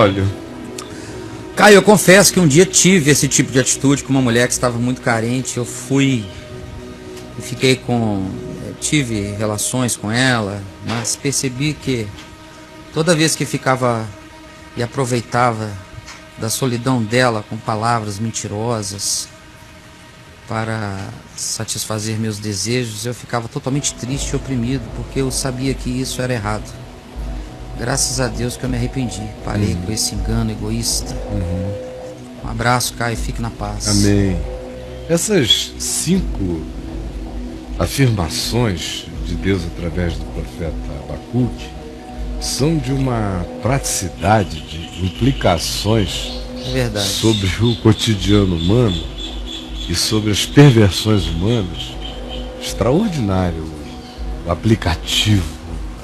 Olha, Caio, eu confesso que um dia tive esse tipo de atitude com uma mulher que estava muito carente. Eu fui e fiquei tive relações com ela, mas percebi que toda vez que ficava e aproveitava da solidão dela com palavras mentirosas para satisfazer meus desejos, eu ficava totalmente triste e oprimido, porque eu sabia que isso era errado. Graças a Deus que eu me arrependi, parei com esse engano egoísta. Um abraço, Caio, fique na paz. amém. Essas 5 afirmações de Deus através do profeta Abacuque são de uma praticidade, de implicações verdade. sobre o cotidiano humano e sobre as perversões humanas extraordinário. O aplicativo,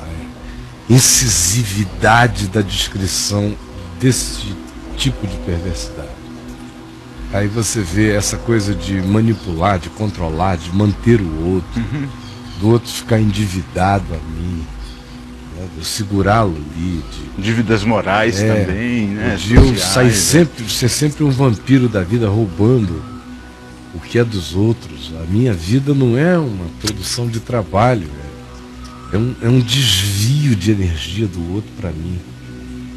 a incisividade da descrição desse tipo de perversidade. Aí você vê essa coisa de manipular, de controlar, de manter o outro, do outro ficar endividado a mim, né, de eu segurá-lo ali, dívidas morais também, né? de eu sair sempre, ser sempre um vampiro da vida, roubando o que é dos outros. A minha vida não é uma produção de trabalho, é um desvio de energia do outro para mim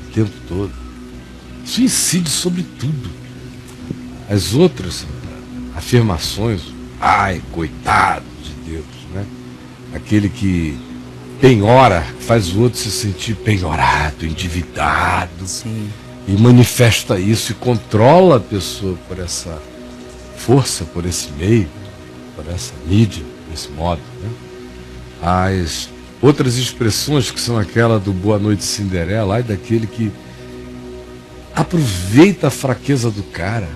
o tempo todo. Isso incide sobre tudo. As outras afirmações, ai, coitado de Deus, né? Aquele que penhora, faz o outro se sentir penhorado, endividado. Sim. E manifesta isso e controla a pessoa por essa força, por esse meio, por essa mídia, desse modo, né? As outras expressões, que são aquela do Boa Noite Cinderela, ai daquele que aproveita a fraqueza do cara,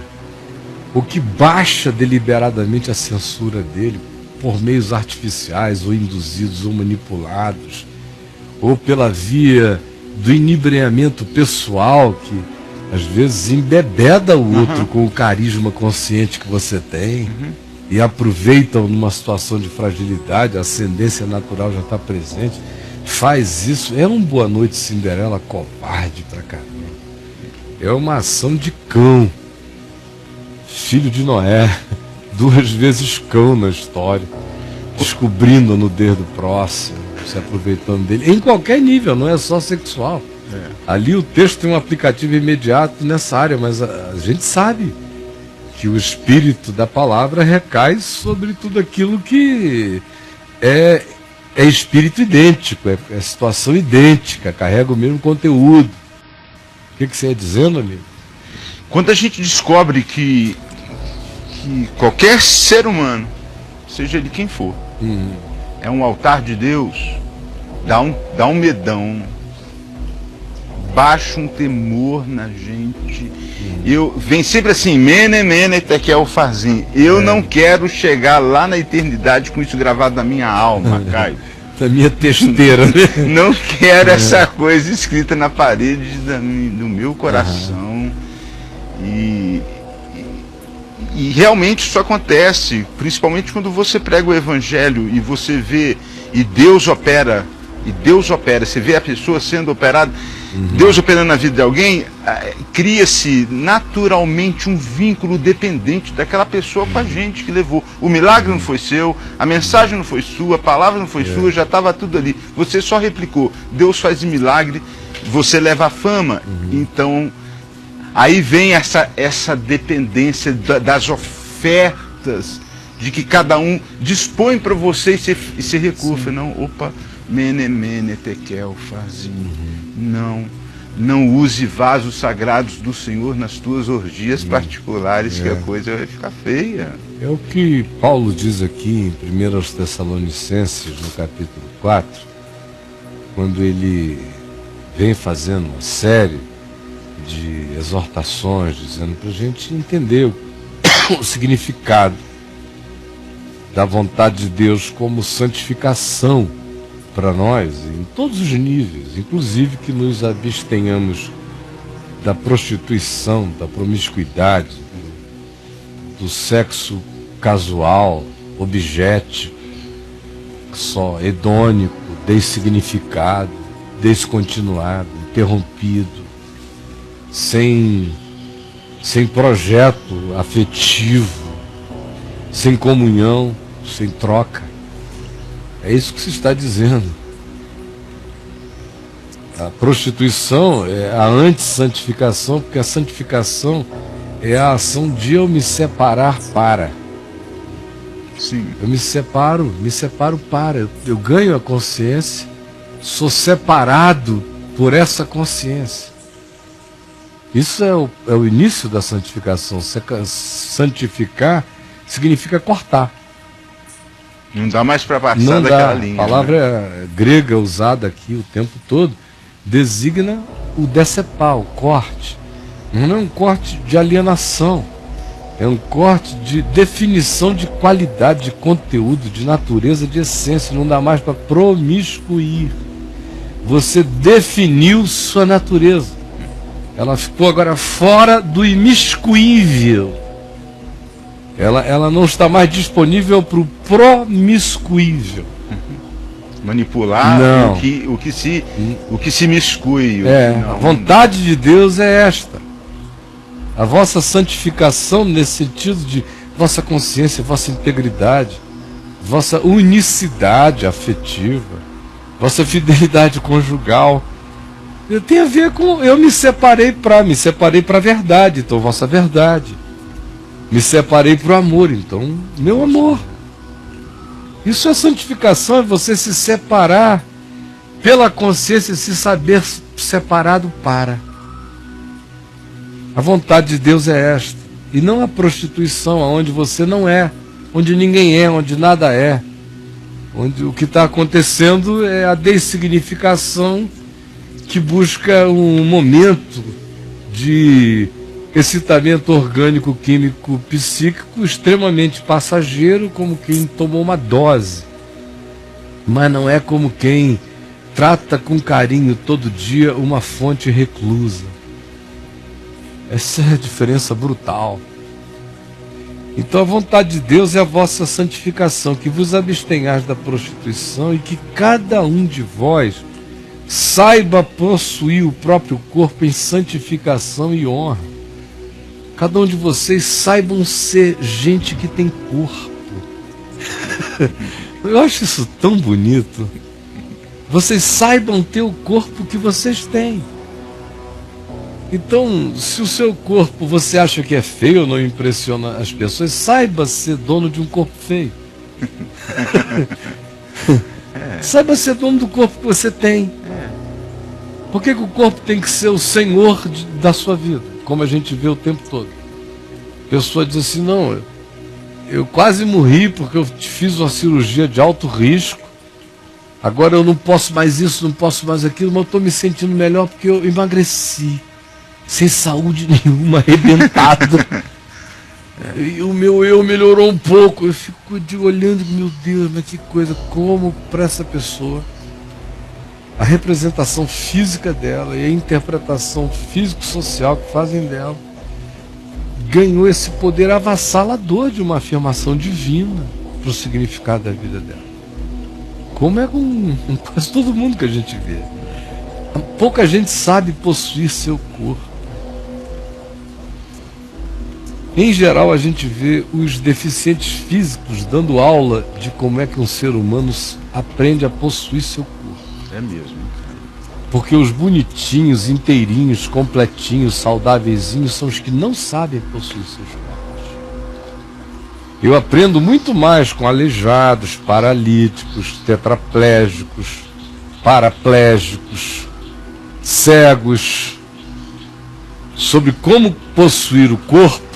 ou que baixa deliberadamente a censura dele por meios artificiais, ou induzidos, ou manipulados, ou pela via do inebriamento pessoal, que às vezes embebeda o outro com o carisma consciente que você tem, e aproveitam numa situação de fragilidade, a ascendência natural já está presente, faz isso. É um Boa Noite Cinderela covarde pra caramba. É uma ação de cão, filho de Noé, 2 vezes cão na história, descobrindo a nudez do próximo, se aproveitando dele, em qualquer nível, não é só sexual. Ali o texto tem um aplicativo imediato nessa área, mas a gente sabe que o espírito da palavra recai sobre tudo aquilo que é espírito idêntico, é situação idêntica, carrega o mesmo conteúdo. O que você ia dizendo, amigo? Quando a gente descobre que qualquer ser humano, seja ele quem for, é um altar de Deus, dá um medão, baixa um temor na gente. Vem sempre assim, mene, tekel, farzim. Eu não quero chegar lá na eternidade com isso gravado na minha alma, Caio. Da minha testeira, né? Não quero essa coisa escrita na parede do meu coração. E realmente isso acontece, principalmente quando você prega o evangelho e você vê, e Deus opera, você vê a pessoa sendo operada, Deus operando na vida de alguém, cria-se naturalmente um vínculo dependente daquela pessoa com a gente que levou. O milagre não foi seu, a mensagem não foi sua, a palavra não foi sua, já estava tudo ali. Você só replicou. Deus faz milagre, você leva a fama. Então, aí vem essa dependência das ofertas, de que cada um dispõe para você e se recurva. Não, opa, mene, tekel, fazinho. Não use vasos sagrados do Senhor nas tuas orgias particulares, que a coisa vai ficar feia. É o que Paulo diz aqui em 1 Tessalonicenses, no capítulo 4, quando ele vem fazendo uma série de exortações, dizendo para a gente entender o significado da vontade de Deus como santificação para nós, em todos os níveis, inclusive que nos abstenhamos da prostituição, da promiscuidade, do sexo casual, objeto, só hedônico, dessignificado, descontinuado, interrompido. sem projeto afetivo, sem comunhão, sem troca. É isso que se está dizendo. A prostituição é a antissantificação, porque a santificação é a ação de eu me separar para. Sim. Eu me separo para. Eu ganho a consciência, sou separado por essa consciência. Isso é o início da santificação. Santificar significa cortar. Não dá mais para passar Não daquela dá. linha. A palavra grega usada aqui o tempo todo designa o decepar, o corte. Não é um corte de alienação, é um corte de definição de qualidade, de conteúdo, de natureza, de essência. Não dá mais para promiscuir. Você definiu sua natureza. Ela ficou agora fora do imiscuível. Ela não está mais disponível para o promiscuível. Manipular Não. o que se miscui. A vontade de Deus é esta. A vossa santificação nesse sentido de vossa consciência, vossa integridade, vossa unicidade afetiva, vossa fidelidade conjugal. Tem a ver com eu me separei para a verdade, então vossa verdade. Me separei para o amor, então meu amor. Isso é santificação, é você se separar pela consciência, se saber separado para. A vontade de Deus é esta. E não a prostituição, onde você não é, onde ninguém é, onde nada é. Onde o que está acontecendo é a dessignificação que busca um momento de excitamento orgânico, químico, psíquico extremamente passageiro, como quem tomou uma dose. Mas não é como quem trata com carinho todo dia uma fonte reclusa. Essa é a diferença brutal. Então a vontade de Deus é a vossa santificação, que vos abstenhais da prostituição e que cada um de vós saiba possuir o próprio corpo em santificação e honra. Cada um de vocês saibam ser gente que tem corpo. Eu acho isso tão bonito. Vocês saibam ter o corpo que vocês têm. Então, se o seu corpo você acha que é feio ou não impressiona as pessoas, saiba ser dono de um corpo feio. Saiba ser dono do corpo que você tem. Por que o corpo tem que ser o senhor da sua vida? Como a gente vê o tempo todo. A pessoa diz assim, não, eu quase morri porque eu fiz uma cirurgia de alto risco. Agora eu não posso mais isso, não posso mais aquilo, mas eu estou me sentindo melhor porque eu emagreci. Sem saúde nenhuma, arrebentado. E o meu eu melhorou um pouco. Eu fico olhando, meu Deus, mas que coisa, como para essa pessoa a representação física dela e a interpretação físico-social que fazem dela ganhou esse poder avassalador de uma afirmação divina para o significado da vida dela. Como é com quase todo mundo que a gente vê. Pouca gente sabe possuir seu corpo. Em geral, a gente vê os deficientes físicos dando aula de como é que um ser humano aprende a possuir seu corpo. É mesmo. Porque os bonitinhos, inteirinhos, completinhos, saudáveiszinhos são os que não sabem possuir seus corpos. Eu aprendo muito mais com aleijados, paralíticos, tetraplégicos, paraplégicos, cegos, sobre como possuir o corpo,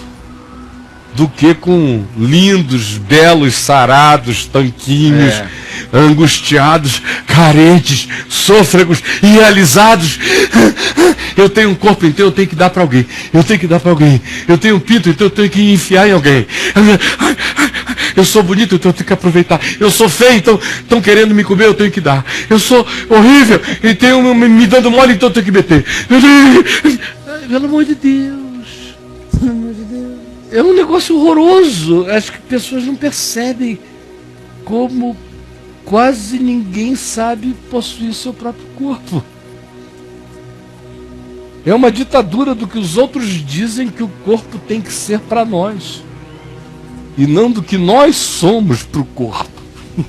do que com lindos, belos, sarados, tanquinhos, angustiados, carentes, sôfregos, irrealizados. Eu tenho um corpo, então eu tenho que dar para alguém. Eu tenho que dar para alguém. Eu tenho um pinto, então eu tenho que enfiar em alguém. Eu sou bonito, então eu tenho que aproveitar. Eu sou feio, então estão querendo me comer, eu tenho que dar. Eu sou horrível, e tem me dando mole, então eu tenho que meter. Pelo amor de Deus. Pelo amor de Deus. É um negócio horroroso. Acho que pessoas não percebem como quase ninguém sabe possuir seu próprio corpo. É uma ditadura do que os outros dizem que o corpo tem que ser para nós. E não do que nós somos para o corpo. O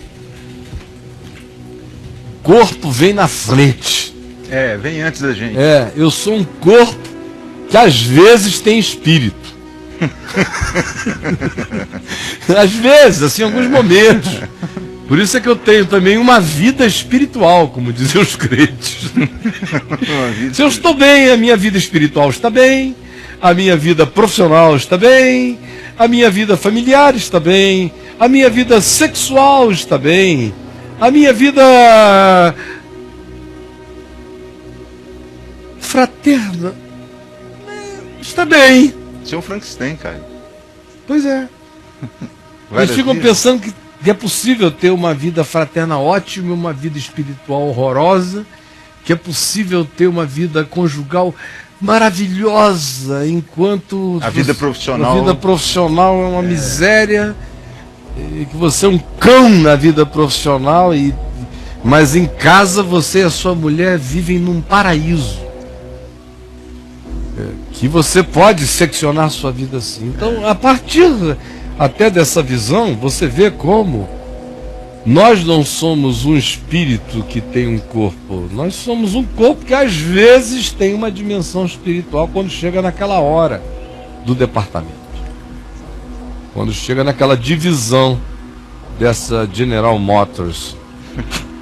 corpo vem na frente. Vem antes da gente. Eu sou um corpo que às vezes tem espírito. Às vezes, assim, em alguns momentos. Por isso é que eu tenho também uma vida espiritual, como dizem os crentes. Se eu estou bem, a minha vida espiritual está bem, a minha vida profissional está bem, a minha vida familiar está bem, a minha vida sexual está bem, a minha vida fraterna está bem. Você é um Frankenstein, cara. Pois é. Eles ficam pensando que é possível ter uma vida fraterna ótima, uma vida espiritual horrorosa, que é possível ter uma vida conjugal maravilhosa, enquanto a vida profissional é uma miséria, e que você é um cão na vida profissional, mas em casa você e a sua mulher vivem num paraíso. Que você pode seccionar sua vida assim. Então, a partir até dessa visão, você vê como nós não somos um espírito que tem um corpo. Nós somos um corpo que às vezes tem uma dimensão espiritual quando chega naquela hora do departamento. Quando chega naquela divisão dessa General Motors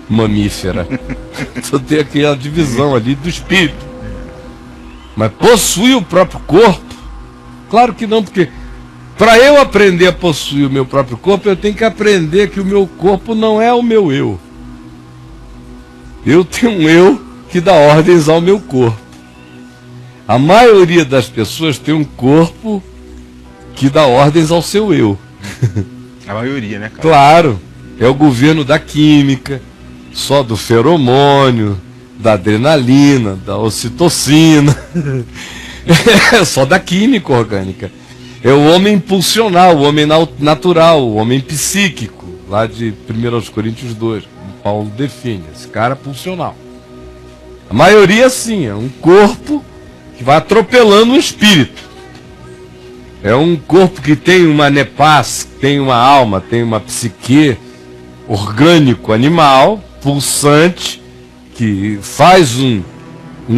mamífera. Então tem aquela divisão ali do espírito. Mas possuir o próprio corpo? Claro que não, porque para eu aprender a possuir o meu próprio corpo, eu tenho que aprender que o meu corpo não é o meu eu. Eu tenho um eu que dá ordens ao meu corpo. A maioria das pessoas tem um corpo que dá ordens ao seu eu. A maioria, né, cara? Claro, é o governo da química, só do feromônio, da adrenalina, da ocitocina, só da química orgânica. É o homem impulsional, o homem natural, o homem psíquico, lá de 1 Coríntios 2, Paulo define, esse cara pulsional. A maioria sim, é um corpo que vai atropelando o espírito. É um corpo que tem uma nepás, tem uma alma, tem uma psique orgânico, animal, pulsante, que faz um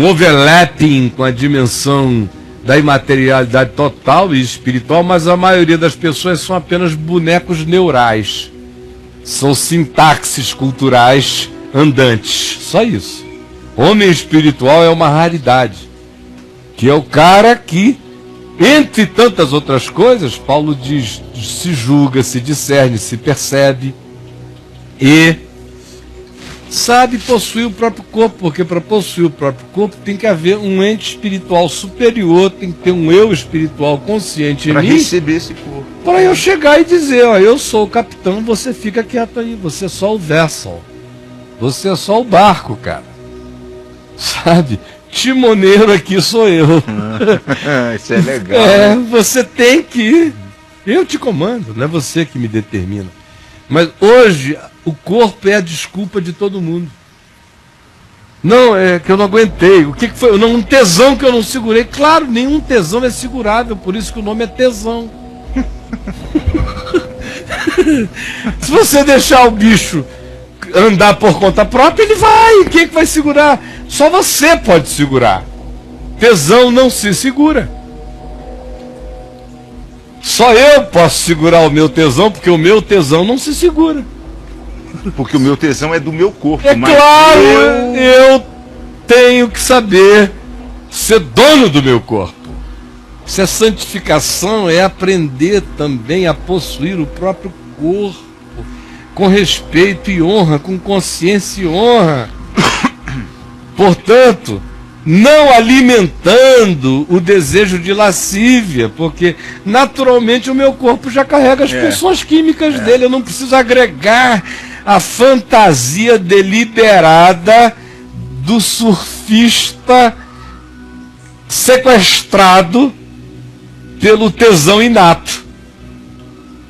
overlapping com a dimensão da imaterialidade total e espiritual, mas a maioria das pessoas são apenas bonecos neurais. São sintaxes culturais andantes. Só isso. Homem espiritual é uma raridade. Que é o cara que, entre tantas outras coisas, Paulo diz, se julga, se discerne, se percebe e sabe possuir o próprio corpo, porque para possuir o próprio corpo tem que haver um ente espiritual superior, tem que ter um eu espiritual consciente em mim. Para receber esse corpo. Para eu chegar e dizer, ó, eu sou o capitão, você fica quieto aí, você é só o vessel. Você é só o barco, cara. Sabe? Timoneiro aqui sou eu. Isso é legal. Você tem que... Eu te comando, não é você que me determina. Mas hoje, o corpo é a desculpa de todo mundo. Não, é que eu não aguentei. O que foi? Um tesão que eu não segurei. Claro, nenhum tesão é segurável, por isso que o nome é tesão. Se você deixar o bicho andar por conta própria, ele vai. Quem é que vai segurar? Só você pode segurar. Tesão não se segura. Só eu posso segurar o meu tesão, porque o meu tesão não se segura. Porque o meu tesão é do meu corpo. É claro, eu tenho que saber ser dono do meu corpo. Se a santificação é aprender também a possuir o próprio corpo, com respeito e honra, com consciência e honra. Portanto, não alimentando o desejo de lascívia, porque naturalmente o meu corpo já carrega as pulsões químicas dele, eu não preciso agregar a fantasia deliberada do surfista sequestrado pelo tesão inato.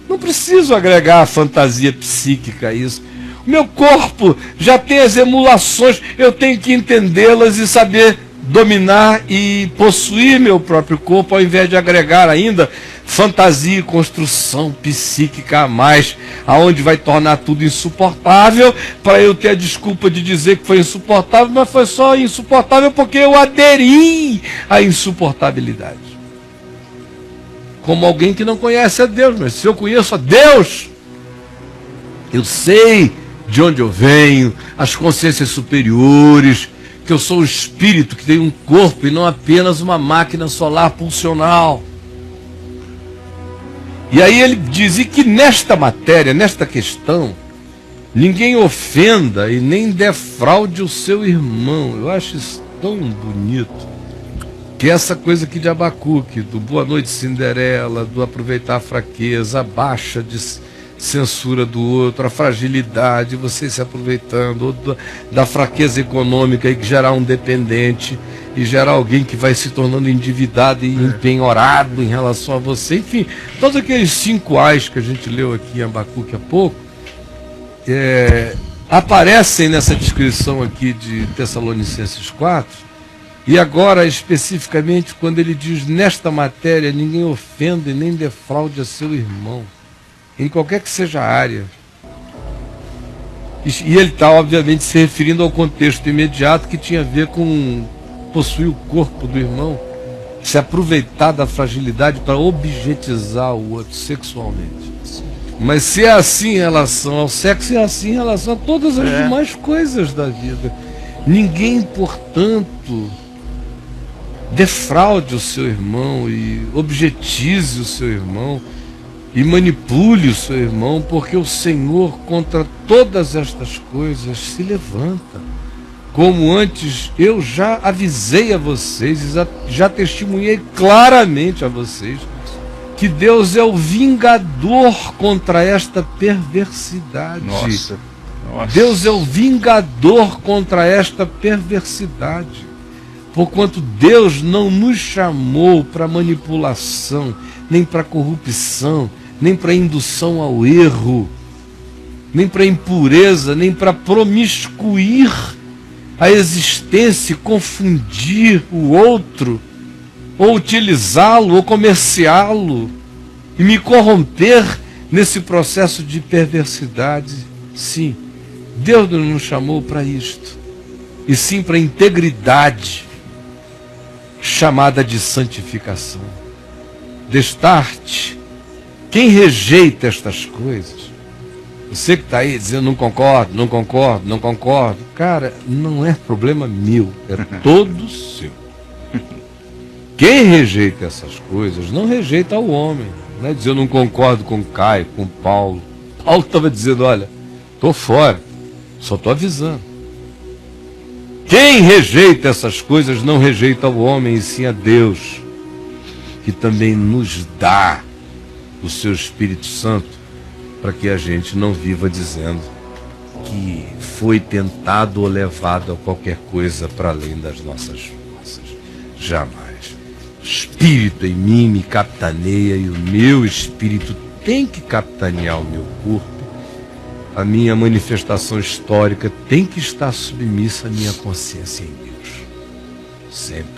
Não preciso agregar a fantasia psíquica a isso. O meu corpo já tem as emulações, eu tenho que entendê-las e saber dominar e possuir meu próprio corpo, ao invés de agregar ainda fantasia e construção psíquica a mais, aonde vai tornar tudo insuportável, para eu ter a desculpa de dizer que foi insuportável, mas foi só insuportável porque eu aderi à insuportabilidade. Como alguém que não conhece a Deus, mas se eu conheço a Deus, eu sei de onde eu venho, as consciências superiores, que eu sou um espírito que tem um corpo e não apenas uma máquina solar pulsional. E aí ele diz, e que nesta matéria, nesta questão, ninguém ofenda e nem defraude o seu irmão. Eu acho isso tão bonito, que essa coisa aqui de Abacuque, do Boa Noite Cinderela, do aproveitar a fraqueza, a baixa de censura do outro, a fragilidade, você se aproveitando, ou da fraqueza econômica e que gerar um dependente, e gerar alguém que vai se tornando endividado e empenhorado em relação a você. Enfim, todos aqueles 5 ais que a gente leu aqui em Abacuque há pouco, aparecem nessa descrição aqui de Tessalonicenses 4, e agora especificamente quando ele diz, nesta matéria ninguém ofenda e nem defraude a seu irmão, em qualquer que seja a área. E ele está obviamente se referindo ao contexto imediato que tinha a ver com possuir o corpo do irmão, se aproveitar da fragilidade para objetizar o outro sexualmente. Mas se é assim em relação ao sexo, é assim em relação a todas as demais coisas da vida. Ninguém, portanto, defraude o seu irmão e objetize o seu irmão e manipule o seu irmão, porque o Senhor contra todas estas coisas se levanta. Como antes eu já avisei a vocês, já testemunhei claramente a vocês, que Deus é o vingador contra esta perversidade. Nossa. Deus é o vingador contra esta perversidade. Porquanto Deus não nos chamou para manipulação, nem para corrupção, nem para indução ao erro, nem para impureza, nem para promiscuir a existência, confundir o outro, ou utilizá-lo, ou comerciá-lo, e me corromper nesse processo de perversidade. Sim, Deus não nos chamou para isto, e sim para a integridade, chamada de santificação. Destarte, quem rejeita estas coisas, você que está aí dizendo não concordo, não concordo, não concordo, cara, não é problema meu, é todo seu. Quem rejeita essas coisas não rejeita o homem, não é dizer eu não concordo com Caio, com Paulo. Paulo estava dizendo, olha, estou fora, só estou avisando. Quem rejeita essas coisas não rejeita o homem, e sim a Deus, que também nos dá o seu Espírito Santo, para que a gente não viva dizendo que foi tentado ou levado a qualquer coisa para além das nossas forças. Jamais. O Espírito em mim me capitaneia e o meu Espírito tem que capitanear o meu corpo. A minha manifestação histórica tem que estar submissa à minha consciência em Deus. Sempre.